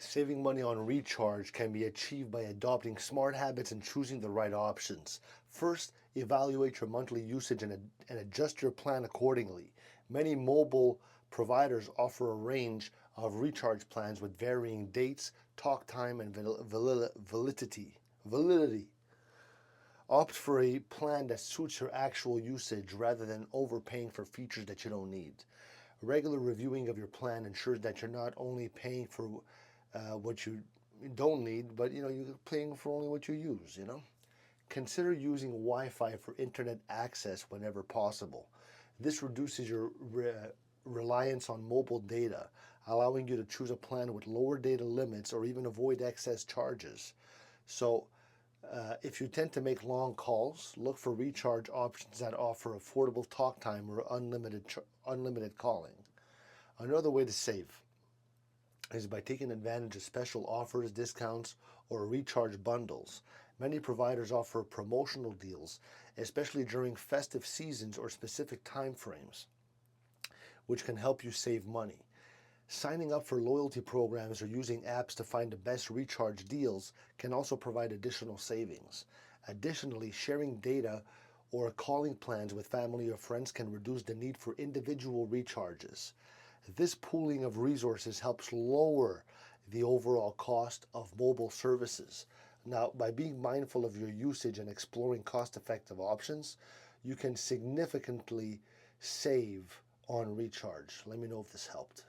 Saving money on recharge can be achieved by adopting smart habits and choosing the right options. First, evaluate your monthly usage and adjust your plan accordingly. Many mobile providers offer a range of recharge plans with varying dates, talk time, and validity. Opt for a plan that suits your actual usage rather than overpaying for features that you don't need. Regular reviewing of your plan ensures that you're not only paying for what you don't need, but you're paying for only what you use. Consider using Wi-Fi for internet access whenever possible. This reduces your reliance on mobile data, allowing you to choose a plan with lower data limits or even avoid excess charges. So, if you tend to make long calls, look for recharge options that offer affordable talk time or unlimited calling. Another way to save is by taking advantage of special offers, discounts, or recharge bundles. Many providers offer promotional deals, especially during festive seasons or specific time frames, which can help you save money. Signing up for loyalty programs or using apps to find the best recharge deals can also provide additional savings. Additionally, sharing data or calling plans with family or friends can reduce the need for individual recharges. This pooling of resources helps lower the overall cost of mobile services. Now, by being mindful of your usage and exploring cost-effective options, you can significantly save on recharge. Let me know if this helped.